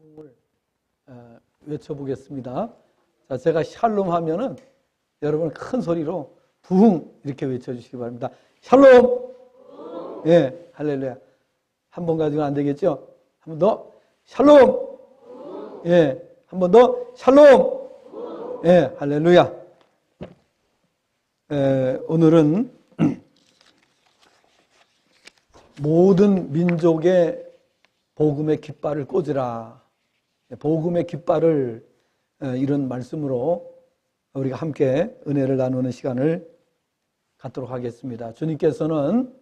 부흥을 외쳐보겠습니다. 자, 제가 샬롬 하면은 여러분 큰 소리로 부흥 이렇게 외쳐주시기 바랍니다. 샬롬! 예, 할렐루야. 한 번 가지고는 안 되겠죠? 한 번 더. 샬롬! 예, 한 번 더. 샬롬! 예, 할렐루야. 오늘은 모든 민족의 복음의 깃발을 꽂으라. 복음의 깃발을 이런 말씀으로 우리가 함께 은혜를 나누는 시간을 갖도록 하겠습니다. 주님께서는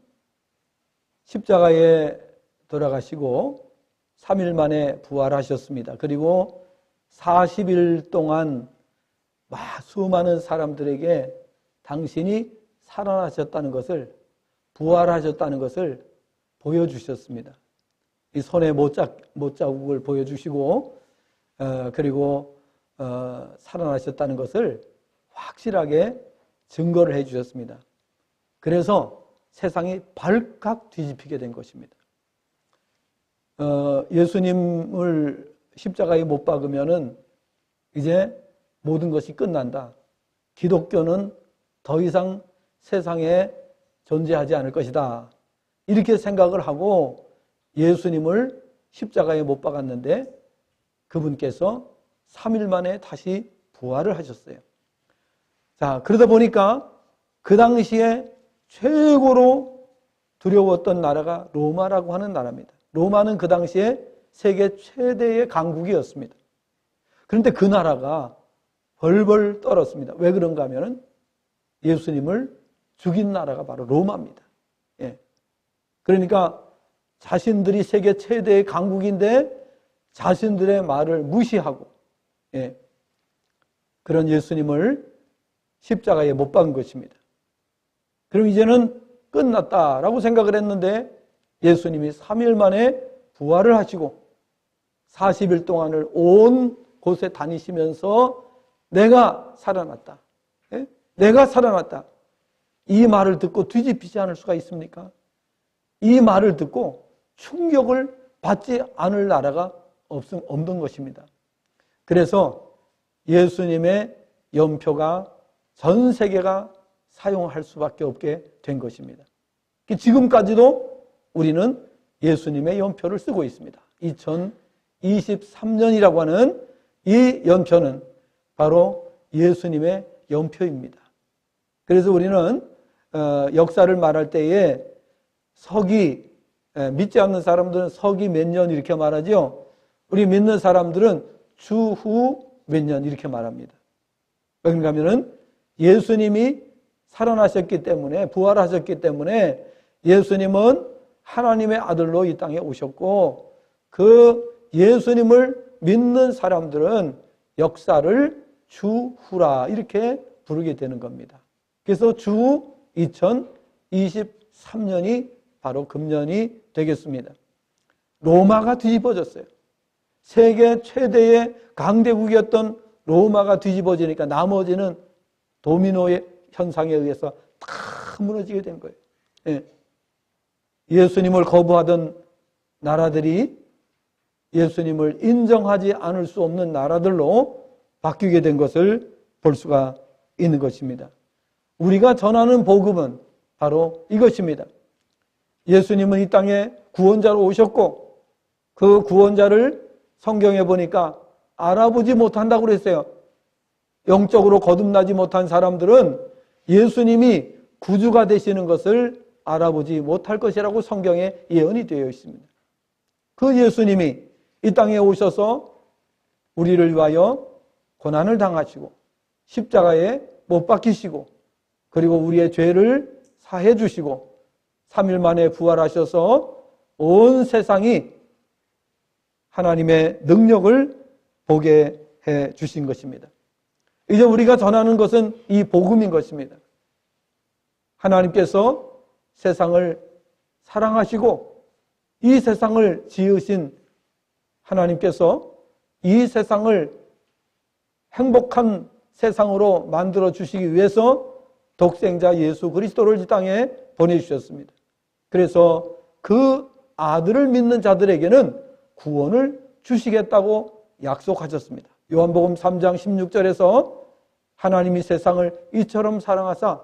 십자가에 돌아가시고 3일 만에 부활하셨습니다. 그리고 40일 동안 수많은 사람들에게 당신이 살아나셨다는 것을, 부활하셨다는 것을 보여주셨습니다. 이 손에 못자국을 보여주시고 그리고 살아나셨다는 것을 확실하게 증거를 해주셨습니다. 그래서 세상이 발칵 뒤집히게 된 것입니다. 예수님을 십자가에 못 박으면은 이제 모든 것이 끝난다. 기독교는 더 이상 세상에 존재하지 않을 것이다. 이렇게 생각을 하고 예수님을 십자가에 못 박았는데 그분께서 3일 만에 다시 부활을 하셨어요. 자, 그러다 보니까 그 당시에 최고로 두려웠던 나라가 로마라고 하는 나라입니다. 로마는 그 당시에 세계 최대의 강국이었습니다. 그런데 그 나라가 벌벌 떨었습니다. 왜 그런가 하면은 예수님을 죽인 나라가 바로 로마입니다. 예. 그러니까 자신들이 세계 최대의 강국인데 자신들의 말을 무시하고 그런 예수님을 십자가에 못 박은 것입니다. 그럼 이제는 끝났다라고 생각을 했는데 예수님이 3일 만에 부활을 하시고 40일 동안을 온 곳에 다니시면서 내가 살아났다. 내가 살아났다. 이 말을 듣고 뒤집히지 않을 수가 있습니까? 이 말을 듣고 충격을 받지 않을 나라가 없는 것입니다. 그래서 예수님의 연표가 전 세계가 사용할 수밖에 없게 된 것입니다. 지금까지도 우리는 예수님의 연표를 쓰고 있습니다. 2023년이라고 하는 이 연표는 바로 예수님의 연표입니다. 그래서 우리는 역사를 말할 때에 서기, 믿지 않는 사람들은 서기 몇 년 이렇게 말하죠. 우리 믿는 사람들은 주후 몇 년 이렇게 말합니다. 그런가 하면은 예수님이 살아나셨기 때문에, 부활하셨기 때문에 예수님은 하나님의 아들로 이 땅에 오셨고 그 예수님을 믿는 사람들은 역사를 주후라 이렇게 부르게 되는 겁니다. 그래서 주 2023년이 바로 금년이 되겠습니다. 로마가 뒤집어졌어요. 세계 최대의 강대국이었던 로마가 뒤집어지니까 나머지는 도미노의 현상에 의해서 다 무너지게 된 거예요. 예수님을 거부하던 나라들이 예수님을 인정하지 않을 수 없는 나라들로 바뀌게 된 것을 볼 수가 있는 것입니다. 우리가 전하는 복음은 바로 이것입니다. 예수님은 이 땅에 구원자로 오셨고 그 구원자를 성경에 보니까 알아보지 못한다고 그랬어요. 영적으로 거듭나지 못한 사람들은 예수님이 구주가 되시는 것을 알아보지 못할 것이라고 성경에 예언이 되어 있습니다. 그 예수님이 이 땅에 오셔서 우리를 위하여 고난을 당하시고 십자가에 못 박히시고 그리고 우리의 죄를 사해 주시고 3일 만에 부활하셔서 온 세상이 하나님의 능력을 보게 해 주신 것입니다. 이제 우리가 전하는 것은 이 복음인 것입니다. 하나님께서 세상을 사랑하시고 이 세상을 지으신 하나님께서 이 세상을 행복한 세상으로 만들어 주시기 위해서 독생자 예수 그리스도를 이 땅에 보내주셨습니다. 그래서 그 아들을 믿는 자들에게는 구원을 주시겠다고 약속하셨습니다. 요한복음 3장 16절에서 하나님이 세상을 이처럼 사랑하사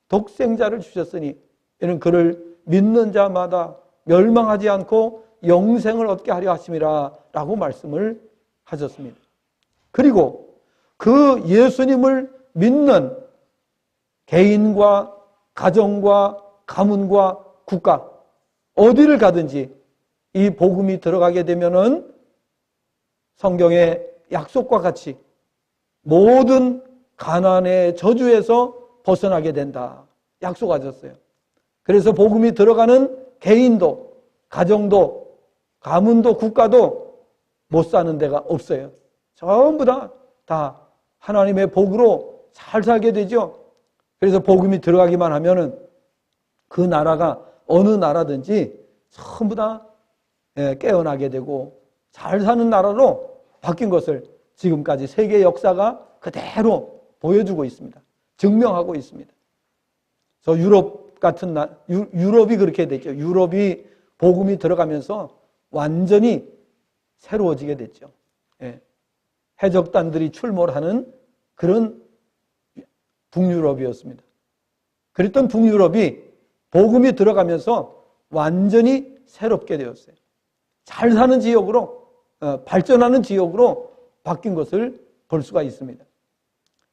독생자를 주셨으니 이는 그를 믿는 자마다 멸망하지 않고 영생을 얻게 하려 하심이라 라고 말씀을 하셨습니다. 그리고 그 예수님을 믿는 개인과 가정과 가문과 국가 어디를 가든지 이 복음이 들어가게 되면은 성경의 약속과 같이 모든 가난의 저주에서 벗어나게 된다. 약속하셨어요. 그래서 복음이 들어가는 개인도, 가정도, 가문도, 국가도 못 사는 데가 없어요. 전부 다 하나님의 복으로 잘 살게 되죠. 그래서 복음이 들어가기만 하면은 그 나라가 어느 나라든지 전부 다 깨어나게 되고 잘 사는 나라로 바뀐 것을 지금까지 세계 역사가 그대로 보여주고 있습니다. 증명하고 있습니다. 저 유럽 같은 유럽이 그렇게 됐죠. 유럽이 복음이 들어가면서 완전히 새로워지게 됐죠. 해적단들이 출몰하는 그런 북유럽이었습니다. 그랬던 북유럽이 복음이 들어가면서 완전히 새롭게 되었어요. 잘 사는 지역으로, 발전하는 지역으로 바뀐 것을 볼 수가 있습니다.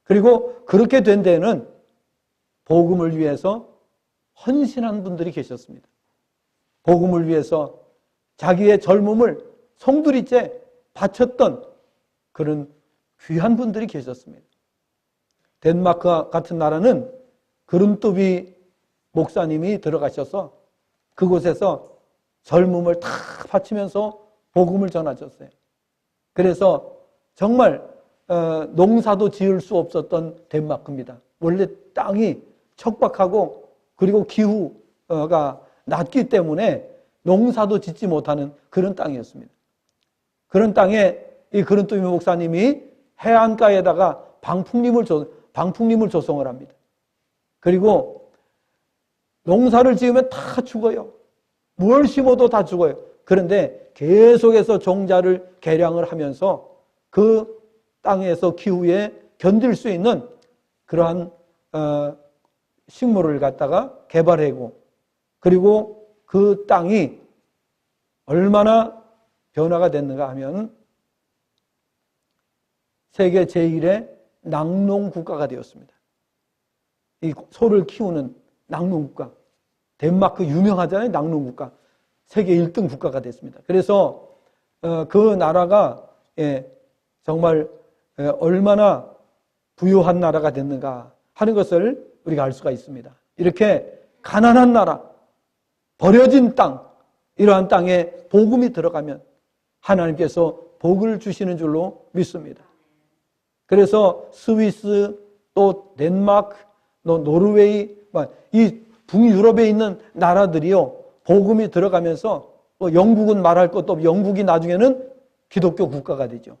그리고 그렇게 된 데에는 복음을 위해서 헌신한 분들이 계셨습니다. 복음을 위해서 자기의 젊음을 송두리째 바쳤던 그런 귀한 분들이 계셨습니다. 덴마크 같은 나라는 그름뚜비 목사님이 들어가셔서 그곳에서 젊음을 다 바치면서 복음을 전하셨어요. 그래서 정말 농사도 지을 수 없었던 덴마크입니다. 원래 땅이 척박하고 그리고 기후가 낮기 때문에 농사도 짓지 못하는 그런 땅이었습니다. 그런 땅에 이 그름뚜비 목사님이 해안가에다가 방풍림을 조성을 합니다. 그리고 농사를 지으면 다 죽어요. 뭘 심어도 다 죽어요. 그런데 계속해서 종자를 개량을 하면서 그 땅에서 기후에 견딜 수 있는 그러한 식물을 갖다가 개발하고 그리고 그 땅이 얼마나 변화가 됐는가 하면 세계 제1의 낙농국가가 되었습니다. 이 소를 키우는 낙농국가. 덴마크 유명하잖아요. 낙농국가. 세계 1등 국가가 됐습니다. 그래서 그 나라가 정말 얼마나 부유한 나라가 됐는가 하는 것을 우리가 알 수가 있습니다. 이렇게 가난한 나라, 버려진 땅, 이러한 땅에 복음이 들어가면 하나님께서 복을 주시는 줄로 믿습니다. 그래서 스위스, 또 덴마크, 또 노르웨이, 이 북유럽에 있는 나라들이요, 복음이 들어가면서 영국은 말할 것도 없고 영국이 나중에는 기독교 국가가 되죠.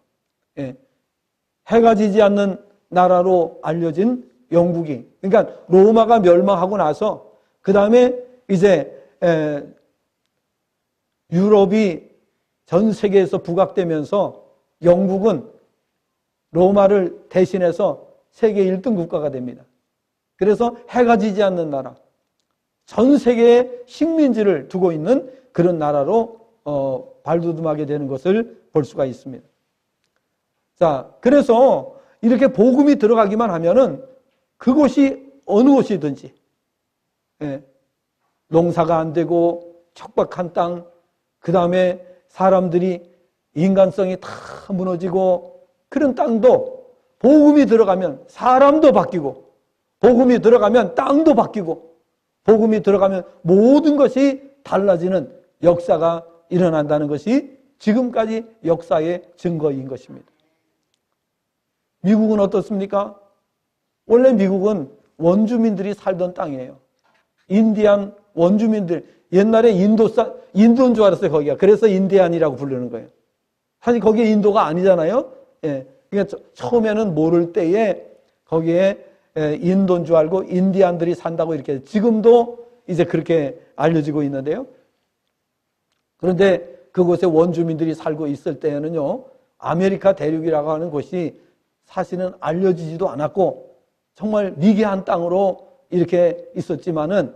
해가 지지 않는 나라로 알려진 영국이, 그러니까 로마가 멸망하고 나서 그 다음에 이제 유럽이 전 세계에서 부각되면서 영국은 로마를 대신해서 세계 1등 국가가 됩니다. 그래서 해가 지지 않는 나라, 전 세계에 식민지를 두고 있는 그런 나라로 발돋움하게 되는 것을 볼 수가 있습니다. 자, 그래서 이렇게 복음이 들어가기만 하면은 그곳이 어느 곳이든지 농사가 안 되고 척박한 땅, 그 다음에 사람들이 인간성이 다 무너지고 그런 땅도 복음이 들어가면 사람도 바뀌고 복음이 들어가면 땅도 바뀌고 복음이 들어가면 모든 것이 달라지는 역사가 일어난다는 것이 지금까지 역사의 증거인 것입니다. 미국은 어떻습니까? 원래 미국은 원주민들이 살던 땅이에요. 인디안 원주민들, 옛날에 인도인 줄 알았어요, 거기가. 그래서 인디안이라고 부르는 거예요. 사실 거기에 인도가 아니잖아요. 그러니까 처음에는 모를 때에 거기에 인도인 줄 알고 인디안들이 산다고 이렇게 지금도 이제 그렇게 알려지고 있는데요. 그런데 그곳에 원주민들이 살고 있을 때에는요, 아메리카 대륙이라고 하는 곳이 사실은 알려지지도 않았고 정말 미개한 땅으로 이렇게 있었지만은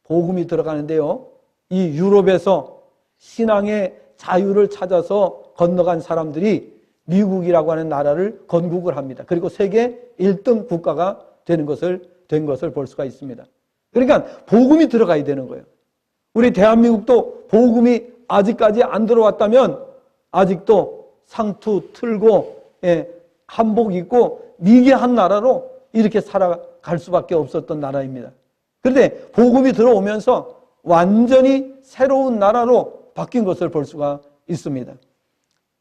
복음이 들어가는데요, 이 유럽에서 신앙의 자유를 찾아서 건너간 사람들이 미국이라고 하는 나라를 건국을 합니다. 그리고 세계 1등 국가가 된 것을 볼 수가 있습니다. 그러니까 복음이 들어가야 되는 거예요. 우리 대한민국도 복음이 아직까지 안 들어왔다면 아직도 상투 틀고 한복 입고 미개한 나라로 이렇게 살아갈 수밖에 없었던 나라입니다. 그런데 복음이 들어오면서 완전히 새로운 나라로 바뀐 것을 볼 수가 있습니다.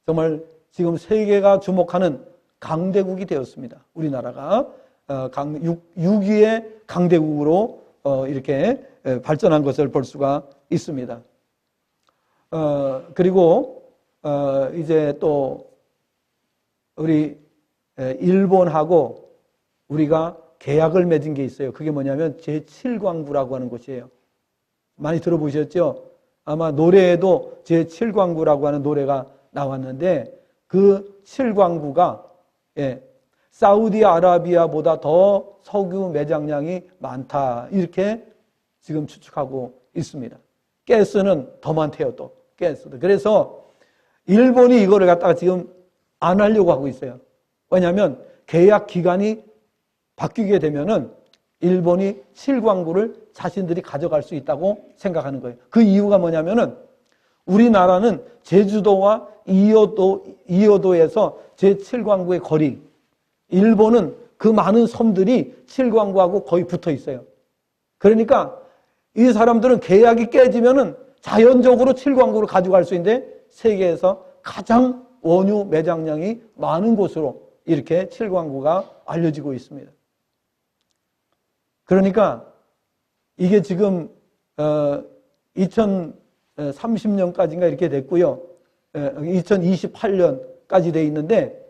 정말 지금 세계가 주목하는 강대국이 되었습니다. 우리나라가 6위의 강대국으로 이렇게 발전한 것을 볼 수가 있습니다. 그리고 이제 또 우리 일본하고 우리가 계약을 맺은 게 있어요. 그게 뭐냐면 제7광구라고 하는 곳이에요. 많이 들어보셨죠? 아마 노래에도 제7광구라고 하는 노래가 나왔는데 그 7광구가 사우디아라비아보다 더 석유 매장량이 많다, 이렇게 지금 추측하고 있습니다. 가스는 더 많대요. 또 가스도. 그래서 일본이 이거를 갖다가 지금 안 하려고 하고 있어요. 왜냐하면 계약 기간이 바뀌게 되면은 일본이 7광구를 자신들이 가져갈 수 있다고 생각하는 거예요. 그 이유가 뭐냐면은 우리나라는 제주도와 이어도에서 제7광구의 거리, 일본은 그 많은 섬들이 7광구하고 거의 붙어 있어요. 그러니까 이 사람들은 계약이 깨지면은 자연적으로 7광구를 가져갈 수 있는데 세계에서 가장 원유 매장량이 많은 곳으로 이렇게 7광구가 알려지고 있습니다. 그러니까 이게 지금 2030년까지인가 이렇게 됐고요. 2028년까지 돼 있는데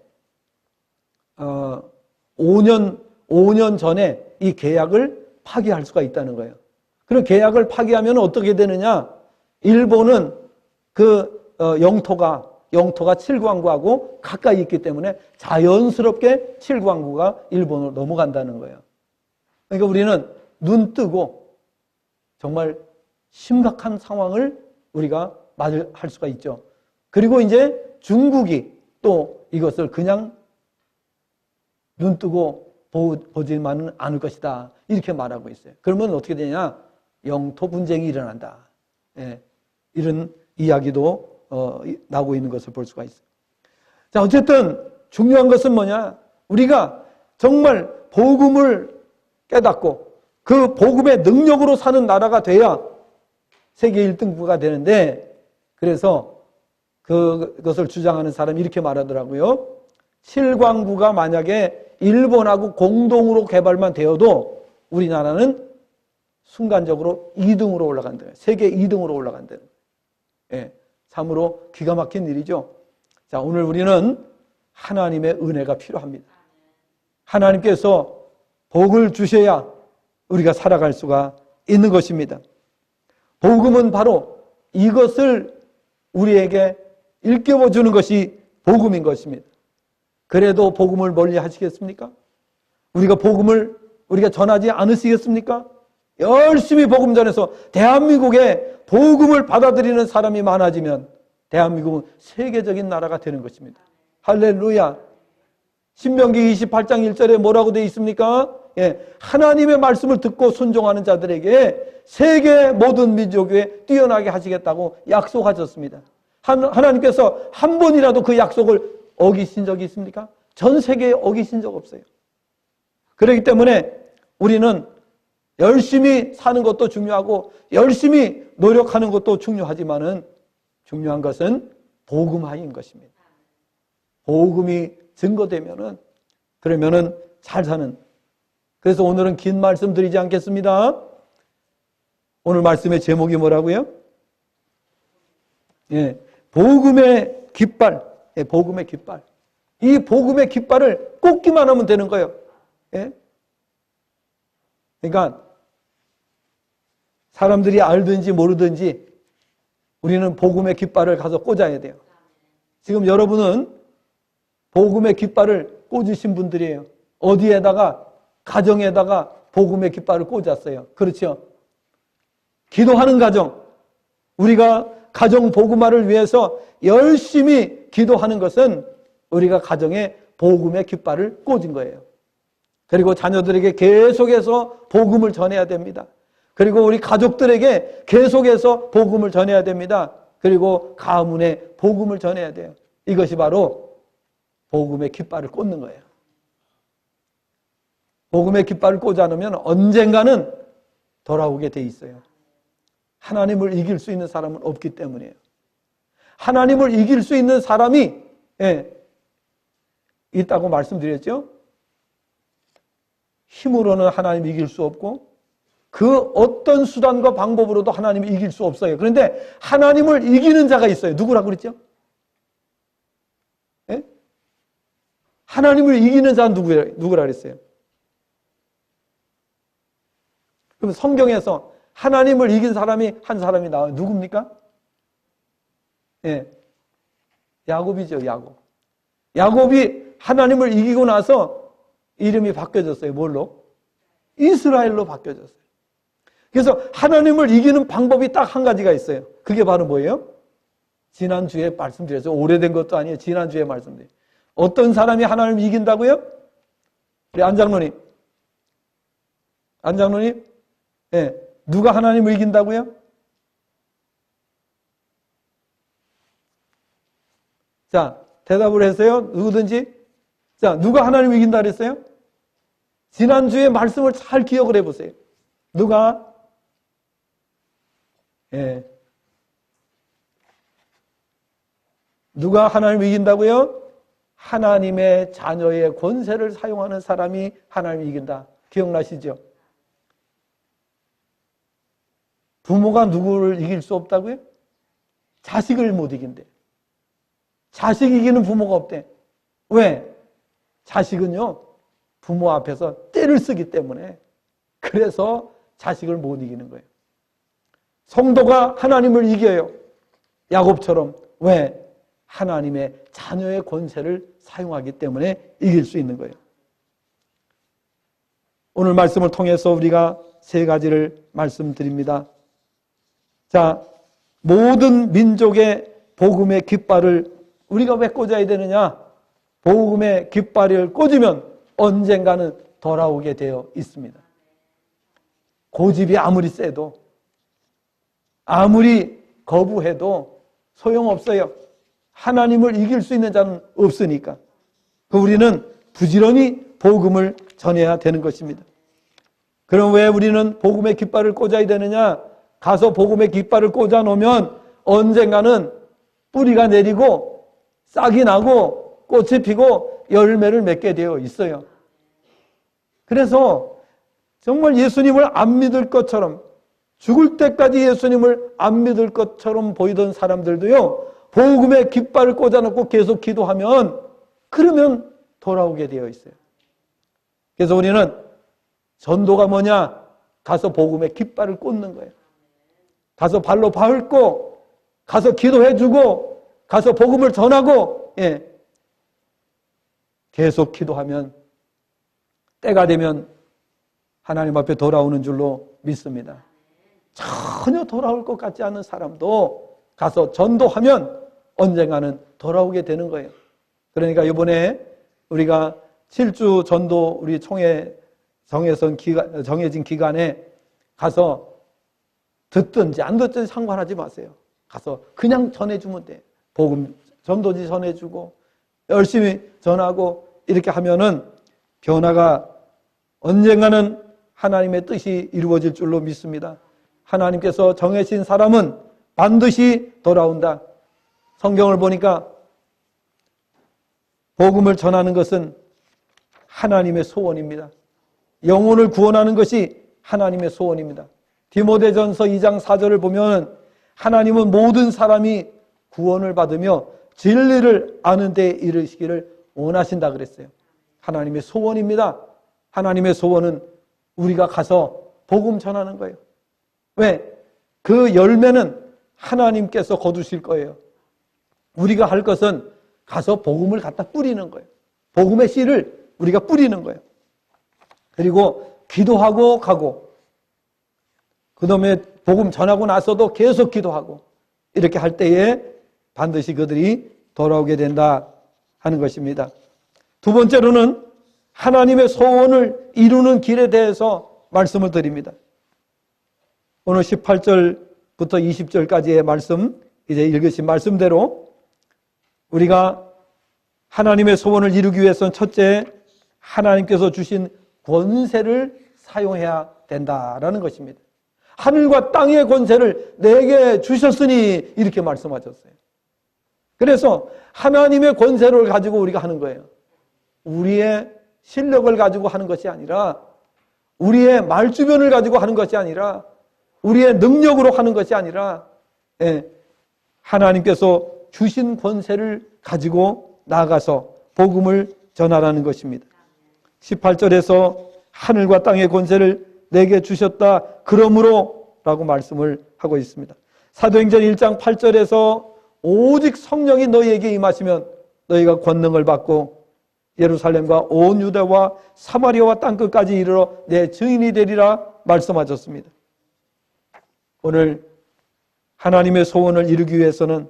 5년 전에 이 계약을 파기할 수가 있다는 거예요. 그럼 계약을 파기하면 어떻게 되느냐? 일본은 그 영토가 7광구하고 가까이 있기 때문에 자연스럽게 7광구가 일본으로 넘어간다는 거예요. 그러니까 우리는 눈 뜨고 정말 심각한 상황을 우리가 맞이할 수가 있죠. 그리고 이제 중국이 또 이것을 그냥 눈 뜨고 보지만은 않을 것이다, 이렇게 말하고 있어요. 그러면 어떻게 되냐? 영토 분쟁이 일어난다. 이런 이야기도 나오고 있는 것을 볼 수가 있어요. 자, 어쨌든 중요한 것은 뭐냐? 우리가 정말 복음을 깨닫고 그 복음의 능력으로 사는 나라가 돼야 세계 1등국가 되는데, 그래서 그것을 주장하는 사람이 이렇게 말하더라고요. 7광구가 만약에 일본하고 공동으로 개발만 되어도 우리나라는 순간적으로 2등으로 올라간다. 세계 2등으로 올라간다. 참으로 기가 막힌 일이죠. 자, 오늘 우리는 하나님의 은혜가 필요합니다. 하나님께서 복을 주셔야 우리가 살아갈 수가 있는 것입니다. 복음은 바로 이것을 우리에게 일깨워 주는 것이 복음인 것입니다. 그래도 복음을 멀리 하시겠습니까? 우리가 복음을 전하지 않으시겠습니까? 열심히 복음 전해서 대한민국에 복음을 받아들이는 사람이 많아지면 대한민국은 세계적인 나라가 되는 것입니다. 할렐루야. 신명기 28장 1절에 뭐라고 되어 있습니까? 하나님의 말씀을 듣고 순종하는 자들에게 세계 모든 민족에 뛰어나게 하시겠다고 약속하셨습니다. 하나님께서 한 번이라도 그 약속을 어기신 적이 있습니까? 전 세계에 어기신 적 없어요. 그렇기 때문에 우리는 열심히 사는 것도 중요하고 열심히 노력하는 것도 중요하지만은 중요한 것은 복음화인 것입니다. 복음이 증거되면은, 그러면은 잘 사는. 그래서 오늘은 긴 말씀 드리지 않겠습니다. 오늘 말씀의 제목이 뭐라고요? 복음의 깃발. 복음의 깃발. 이 복음의 깃발을 꽂기만 하면 되는 거예요. 그러니까 사람들이 알든지 모르든지 우리는 복음의 깃발을 가서 꽂아야 돼요. 지금 여러분은 복음의 깃발을 꽂으신 분들이에요. 어디에다가? 가정에다가 복음의 깃발을 꽂았어요. 그렇죠? 기도하는 가정, 우리가 가정 복음화를 위해서 열심히 기도하는 것은 우리가 가정에 복음의 깃발을 꽂은 거예요. 그리고 자녀들에게 계속해서 복음을 전해야 됩니다. 그리고 우리 가족들에게 계속해서 복음을 전해야 됩니다. 그리고 가문에 복음을 전해야 돼요. 이것이 바로 복음의 깃발을 꽂는 거예요. 복음의 깃발을 꽂아 놓으면 언젠가는 돌아오게 돼 있어요. 하나님을 이길 수 있는 사람은 없기 때문이에요. 하나님을 이길 수 있는 사람이 있다고 말씀드렸죠. 힘으로는 하나님을 이길 수 없고 그 어떤 수단과 방법으로도 하나님을 이길 수 없어요. 그런데 하나님을 이기는 자가 있어요. 누구라고 그랬죠? 하나님을 이기는 자는 누구라 그랬어요? 그럼 성경에서 하나님을 이긴 사람이 한 사람이 나와요. 누굽니까? 야곱이죠, 야곱. 야곱이 하나님을 이기고 나서 이름이 바뀌어졌어요. 뭘로? 이스라엘로 바뀌어졌어요. 그래서 하나님을 이기는 방법이 딱 한 가지가 있어요. 그게 바로 뭐예요? 지난주에 말씀드렸어요. 오래된 것도 아니에요. 지난주에 말씀드렸어요. 어떤 사람이 하나님을 이긴다고요? 우리 안장로님. 안장로님? 누가 하나님을 이긴다고요? 자, 대답을 했어요. 누구든지. 자, 누가 하나님을 이긴다 그랬어요? 지난주에 말씀을 잘 기억을 해보세요. 누가? 누가 하나님을 이긴다고요? 하나님의 자녀의 권세를 사용하는 사람이 하나님을 이긴다. 기억나시죠? 부모가 누구를 이길 수 없다고요? 자식을 못 이긴대. 자식 이기는 부모가 없대. 왜? 자식은요, 부모 앞에서 떼를 쓰기 때문에. 그래서 자식을 못 이기는 거예요. 성도가 하나님을 이겨요. 야곱처럼. 왜? 하나님의 자녀의 권세를 사용하기 때문에 이길 수 있는 거예요. 오늘 말씀을 통해서 우리가 세 가지를 말씀드립니다. 자, 모든 민족의 복음의 깃발을 우리가 왜 꽂아야 되느냐? 복음의 깃발을 꽂으면 언젠가는 돌아오게 되어 있습니다. 고집이 아무리 세도, 아무리 거부해도 소용없어요. 하나님을 이길 수 있는 자는 없으니까. 우리는 부지런히 복음을 전해야 되는 것입니다. 그럼 왜 우리는 복음의 깃발을 꽂아야 되느냐? 가서 복음의 깃발을 꽂아 놓으면 언젠가는 뿌리가 내리고 싹이 나고 꽃이 피고 열매를 맺게 되어 있어요. 그래서 정말 예수님을 안 믿을 것처럼, 죽을 때까지 예수님을 안 믿을 것처럼 보이던 사람들도요, 복음의 깃발을 꽂아놓고 계속 기도하면 그러면 돌아오게 되어 있어요. 그래서 우리는 전도가 뭐냐? 가서 복음의 깃발을 꽂는 거예요. 가서 발로 밟고, 가서 기도해주고, 가서 복음을 전하고, 계속 기도하면 때가 되면 하나님 앞에 돌아오는 줄로 믿습니다. 전혀 돌아올 것 같지 않은 사람도 가서 전도하면 언젠가는 돌아오게 되는 거예요. 그러니까 이번에 우리가 7주 전도 우리 총회 정해진 기간에 가서 듣든지 안 듣든지 상관하지 마세요. 가서 그냥 전해주면 돼. 복음 전도지 전해주고 열심히 전하고 이렇게 하면은 변화가 언젠가는 하나님의 뜻이 이루어질 줄로 믿습니다. 하나님께서 정해진 사람은 반드시 돌아온다. 성경을 보니까 복음을 전하는 것은 하나님의 소원입니다. 영혼을 구원하는 것이 하나님의 소원입니다. 디모데전서 2장 4절을 보면 하나님은 모든 사람이 구원을 받으며 진리를 아는 데 이르시기를 원하신다 그랬어요. 하나님의 소원입니다. 하나님의 소원은 우리가 가서 복음 전하는 거예요. 왜? 그 열매는 하나님께서 거두실 거예요. 우리가 할 것은 가서 복음을 갖다 뿌리는 거예요. 복음의 씨를 우리가 뿌리는 거예요. 그리고 기도하고 가고, 그 다음에 복음 전하고 나서도 계속 기도하고, 이렇게 할 때에 반드시 그들이 돌아오게 된다 하는 것입니다. 두 번째로는 하나님의 소원을 이루는 길에 대해서 말씀을 드립니다. 오늘 18절부터 20절까지의 말씀, 이제 읽으신 말씀대로 우리가 하나님의 소원을 이루기 위해서는 첫째, 하나님께서 주신 권세를 사용해야 된다라는 것입니다. 하늘과 땅의 권세를 내게 주셨으니 이렇게 말씀하셨어요. 그래서 하나님의 권세를 가지고 우리가 하는 거예요. 우리의 실력을 가지고 하는 것이 아니라, 우리의 말주변을 가지고 하는 것이 아니라, 우리의 능력으로 하는 것이 아니라, 하나님께서 주신 권세를 가지고 나아가서 복음을 전하라는 것입니다. 18절에서 하늘과 땅의 권세를 내게 주셨다 그러므로 라고 말씀을 하고 있습니다. 사도행전 1장 8절에서 오직 성령이 너희에게 임하시면 너희가 권능을 받고 예루살렘과 온 유대와 사마리아와 땅끝까지 이르러 내 증인이 되리라 말씀하셨습니다. 오늘 하나님의 소원을 이루기 위해서는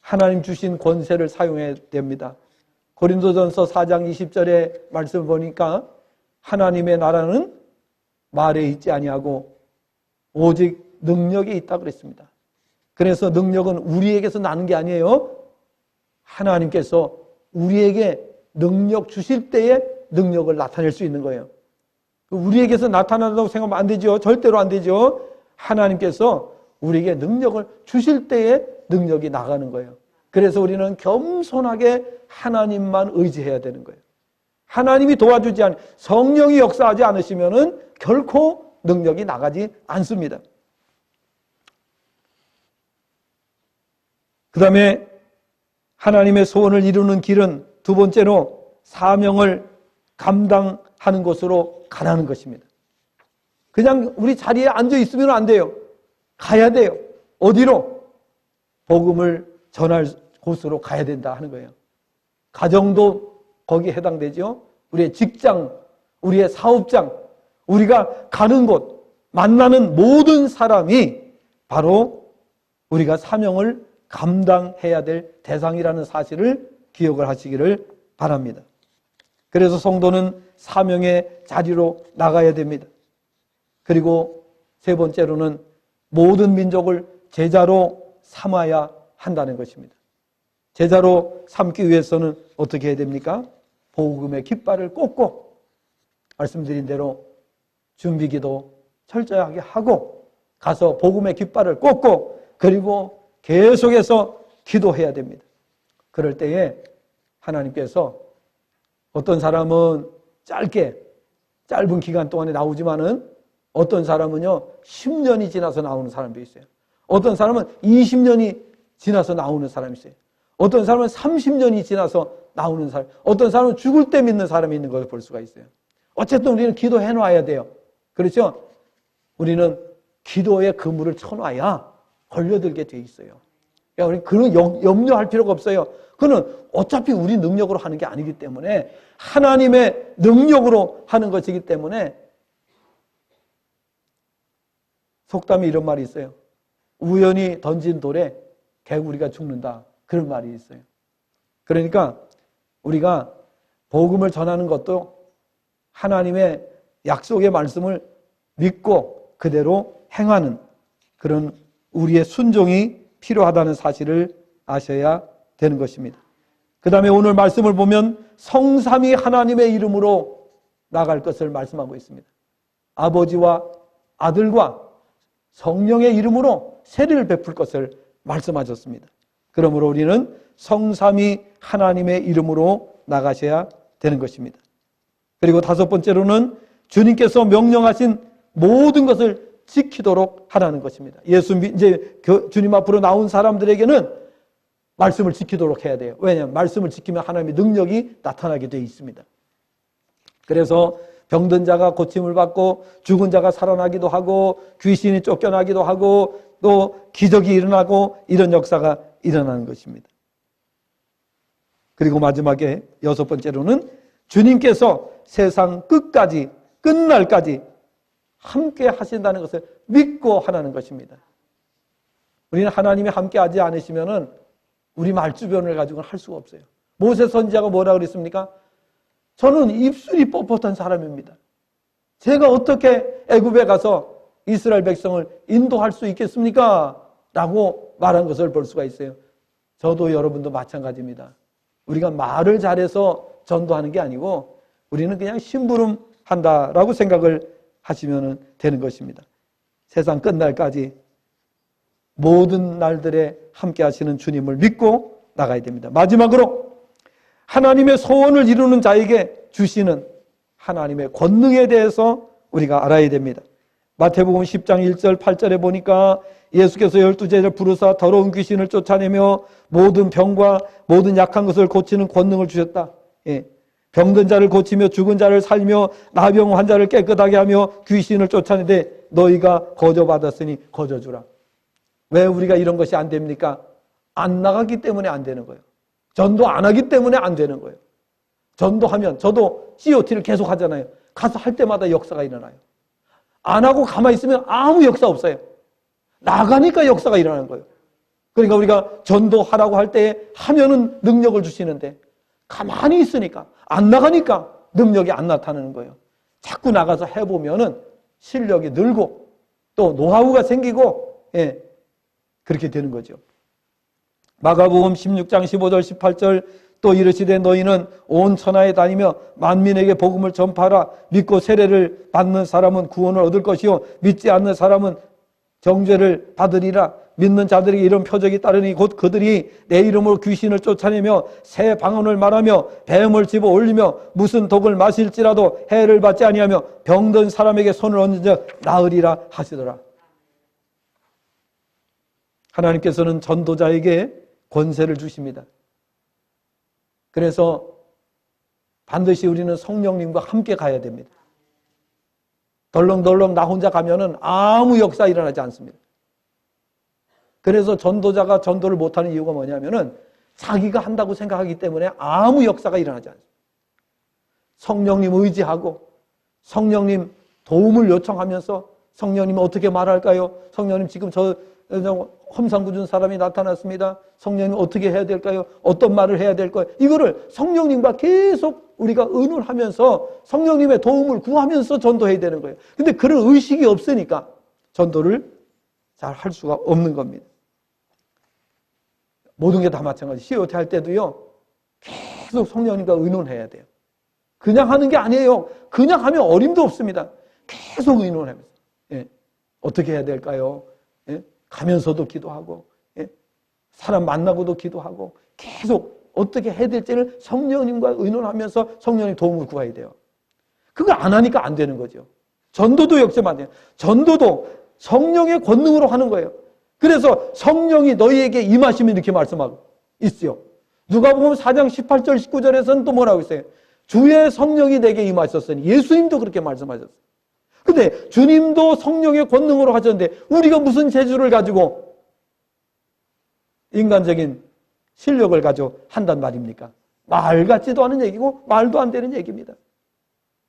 하나님 주신 권세를 사용해야 됩니다. 고린도전서 4장 20절의 말씀을 보니까 하나님의 나라는 말에 있지 아니하고 오직 능력에 있다 그랬습니다. 그래서 능력은 우리에게서 나는 게 아니에요. 하나님께서 우리에게 능력 주실 때에 능력을 나타낼 수 있는 거예요. 우리에게서 나타난다고 생각하면 안 되죠. 절대로 안 되죠. 하나님께서 우리에게 능력을 주실 때에 능력이 나가는 거예요. 그래서 우리는 겸손하게 하나님만 의지해야 되는 거예요. 하나님이 도와주지 않으면, 성령이 역사하지 않으시면은 결코 능력이 나가지 않습니다. 그 다음에 하나님의 소원을 이루는 길은 두 번째로 사명을 감당하는 곳으로 가라는 것입니다. 그냥 우리 자리에 앉아 있으면 안 돼요. 가야 돼요. 어디로? 복음을 전할 곳으로 가야 된다 하는 거예요. 가정도 거기에 해당되죠. 우리의 직장, 우리의 사업장, 우리가 가는 곳, 만나는 모든 사람이 바로 우리가 사명을 감당해야 될 대상이라는 사실을 기억을 하시기를 바랍니다. 그래서 성도는 사명의 자리로 나가야 됩니다. 그리고 세 번째로는 모든 민족을 제자로 삼아야 한다는 것입니다. 제자로 삼기 위해서는 어떻게 해야 됩니까? 복음의 깃발을 꽂고 말씀드린 대로 준비기도 철저하게 하고 가서 복음의 깃발을 꽂고 그리고 계속해서 기도해야 됩니다. 그럴 때에 하나님께서 어떤 사람은 짧은 기간 동안에 나오지만은 어떤 사람은요 10년이 지나서 나오는 사람도 있어요. 어떤 사람은 20년이 지나서 나오는 사람이 있어요. 어떤 사람은 30년이 지나서 나오는 사람, 어떤 사람은 죽을 때 믿는 사람이 있는 걸 볼 수가 있어요. 어쨌든 우리는 기도해 놔야 돼요. 그렇죠? 우리는 기도에 그물을 쳐놔야 걸려들게 돼 있어요. 우리 그런 염려할 필요가 없어요. 그는 어차피 우리 능력으로 하는 게 아니기 때문에 하나님의 능력으로 하는 것이기 때문에 속담에 이런 말이 있어요. 우연히 던진 돌에 개구리가 죽는다. 그런 말이 있어요. 그러니까 우리가 복음을 전하는 것도 하나님의 약속의 말씀을 믿고 그대로 행하는 그런 우리의 순종이 필요하다는 사실을 아셔야 되는 것입니다. 그 다음에 오늘 말씀을 보면 성삼위 하나님의 이름으로 나갈 것을 말씀하고 있습니다. 아버지와 아들과 성령의 이름으로 세례를 베풀 것을 말씀하셨습니다. 그러므로 우리는 성삼위 하나님의 이름으로 나가셔야 되는 것입니다. 그리고 다섯 번째로는 주님께서 명령하신 모든 것을 지키도록 하라는 것입니다. 이제 주님 앞으로 나온 사람들에게는 말씀을 지키도록 해야 돼요. 왜냐하면 말씀을 지키면 하나님의 능력이 나타나게 되어 있습니다. 그래서 병든 자가 고침을 받고 죽은 자가 살아나기도 하고 귀신이 쫓겨나기도 하고 또 기적이 일어나고 이런 역사가 일어나는 것입니다. 그리고 마지막에 여섯 번째로는 주님께서 세상 끝까지 끝날까지 함께 하신다는 것을 믿고 하라는 것입니다. 우리는 하나님이 함께 하지 않으시면은 우리 말주변을 가지고는 할 수가 없어요. 모세 선지자가 뭐라 그랬습니까? 저는 입술이 뻣뻣한 사람입니다. 제가 어떻게 애굽에 가서 이스라엘 백성을 인도할 수 있겠습니까? 라고 말한 것을 볼 수가 있어요. 저도 여러분도 마찬가지입니다. 우리가 말을 잘해서 전도하는 게 아니고 우리는 그냥 심부름한다라고 생각을 하시면 되는 것입니다. 세상 끝날까지 모든 날들에 함께 하시는 주님을 믿고 나가야 됩니다. 마지막으로 하나님의 소원을 이루는 자에게 주시는 하나님의 권능에 대해서 우리가 알아야 됩니다. 마태복음 10장 1절 8절에 보니까 예수께서 12제자를 부르사 더러운 귀신을 쫓아내며 모든 병과 모든 약한 것을 고치는 권능을 주셨다. 예. 병든 자를 고치며 죽은 자를 살며 나병 환자를 깨끗하게 하며 귀신을 쫓아내되 너희가 거저받았으니 거저주라. 왜 우리가 이런 것이 안 됩니까? 안 나가기 때문에 안 되는 거예요. 전도 안 하기 때문에 안 되는 거예요. 전도하면 저도 COT를 계속 하잖아요. 가서 할 때마다 역사가 일어나요. 안 하고 가만히 있으면 아무 역사 없어요. 나가니까 역사가 일어나는 거예요. 그러니까 우리가 전도하라고 할 때 하면은 능력을 주시는데 가만히 있으니까 안 나가니까 능력이 안 나타나는 거예요. 자꾸 나가서 해보면은 실력이 늘고 또 노하우가 생기고 그렇게 되는 거죠. 마가복음 16장 15절 18절 또 이르시되 너희는 온 천하에 다니며 만민에게 복음을 전파하라. 믿고 세례를 받는 사람은 구원을 얻을 것이요 믿지 않는 사람은 정죄를 받으리라. 믿는 자들에게 이런 표적이 따르니 곧 그들이 내 이름으로 귀신을 쫓아내며 새 방언을 말하며 뱀을 집어 올리며 무슨 독을 마실지라도 해를 받지 아니하며 병든 사람에게 손을 얹은 적 나으리라 하시더라. 하나님께서는 전도자에게 권세를 주십니다. 그래서 반드시 우리는 성령님과 함께 가야 됩니다. 덜렁덜렁 나 혼자 가면은 아무 역사 일어나지 않습니다. 그래서 전도자가 전도를 못하는 이유가 뭐냐면은 자기가 한다고 생각하기 때문에 아무 역사가 일어나지 않습니다. 성령님 의지하고 성령님 도움을 요청하면서 성령님 어떻게 말할까요? 성령님 지금 저 험상궂은 준 사람이 나타났습니다. 성령님 어떻게 해야 될까요? 어떤 말을 해야 될까요? 이거를 성령님과 계속 우리가 의논하면서 성령님의 도움을 구하면서 전도해야 되는 거예요. 근데 그런 의식이 없으니까 전도를 잘 할 수가 없는 겁니다. 모든 게 다 마찬가지. COT 할 때도요. 계속 성령님과 의논해야 돼요. 그냥 하는 게 아니에요. 그냥 하면 어림도 없습니다. 계속 의논하면서. 어떻게 해야 될까요? 가면서도 기도하고 사람 만나고도 기도하고 계속 어떻게 해야 될지를 성령님과 의논하면서 성령님 도움을 구해야 돼요. 그걸 안 하니까 안 되는 거죠. 전도도 역시 안 돼요. 전도도 성령의 권능으로 하는 거예요. 그래서 성령이 너희에게 임하시면 이렇게 말씀하고 있어요. 누가복음 4장 18절 19절에서는 또 뭐라고 있어요? 주의 성령이 내게 임하셨으니 예수님도 그렇게 말씀하셨어요. 근데 주님도 성령의 권능으로 하셨는데 우리가 무슨 재주를 가지고 인간적인 실력을 가지고 한단 말입니까? 말 같지도 않은 얘기고 말도 안 되는 얘기입니다.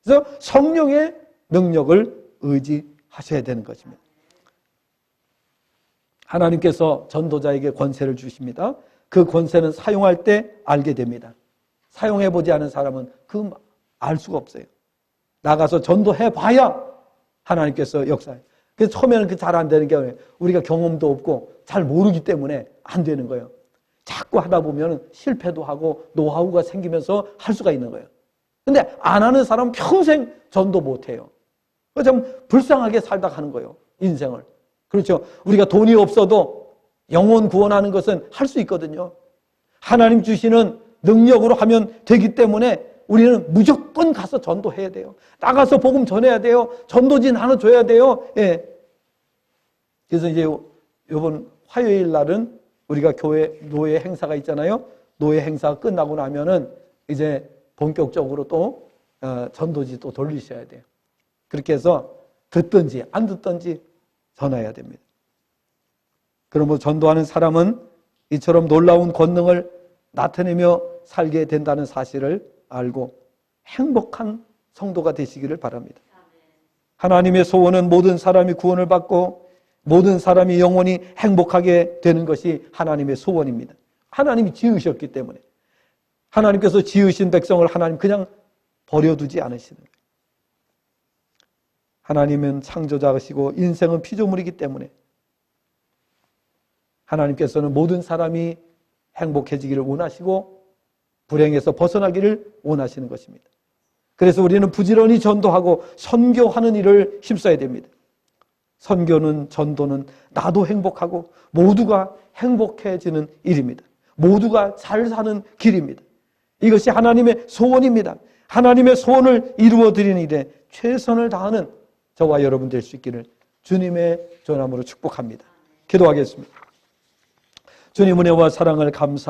그래서 성령의 능력을 의지하셔야 되는 것입니다. 하나님께서 전도자에게 권세를 주십니다. 그 권세는 사용할 때 알게 됩니다. 사용해보지 않은 사람은 그 알 수가 없어요. 나가서 전도해봐야 하나님께서 역사해요. 그래서 처음에는 잘 안 되는 게 우리가 경험도 없고 잘 모르기 때문에 안 되는 거예요. 자꾸 하다 보면 실패도 하고 노하우가 생기면서 할 수가 있는 거예요. 근데 안 하는 사람은 평생 전도 못해요. 좀 불쌍하게 살다 가는 거예요. 인생을. 그렇죠. 우리가 돈이 없어도 영혼 구원하는 것은 할 수 있거든요. 하나님 주시는 능력으로 하면 되기 때문에 우리는 무조건 가서 전도해야 돼요. 나가서 복음 전해야 돼요. 전도진 하나 줘야 돼요. 그래서 이제 이번 화요일 날은 우리가 교회 노예 행사가 있잖아요. 노예 행사가 끝나고 나면은 이제 본격적으로 또 전도지 또 돌리셔야 돼요. 그렇게 해서 듣든지 안 듣든지 전해야 됩니다. 그러므로 전도하는 사람은 이처럼 놀라운 권능을 나타내며 살게 된다는 사실을 알고 행복한 성도가 되시기를 바랍니다. 하나님의 소원은 모든 사람이 구원을 받고 모든 사람이 영원히 행복하게 되는 것이 하나님의 소원입니다. 하나님이 지으셨기 때문에 하나님께서 지으신 백성을 하나님 그냥 버려두지 않으시는 거예요. 하나님은 창조자시고 인생은 피조물이기 때문에 하나님께서는 모든 사람이 행복해지기를 원하시고 불행에서 벗어나기를 원하시는 것입니다. 그래서 우리는 부지런히 전도하고 선교하는 일을 힘써야 됩니다. 선교는 전도는 나도 행복하고 모두가 행복해지는 일입니다. 모두가 잘 사는 길입니다. 이것이 하나님의 소원입니다. 하나님의 소원을 이루어드리는 일에 최선을 다하는 저와 여러분 될 수 있기를 주님의 전함으로 축복합니다. 기도하겠습니다. 주님 은혜와 사랑을 감사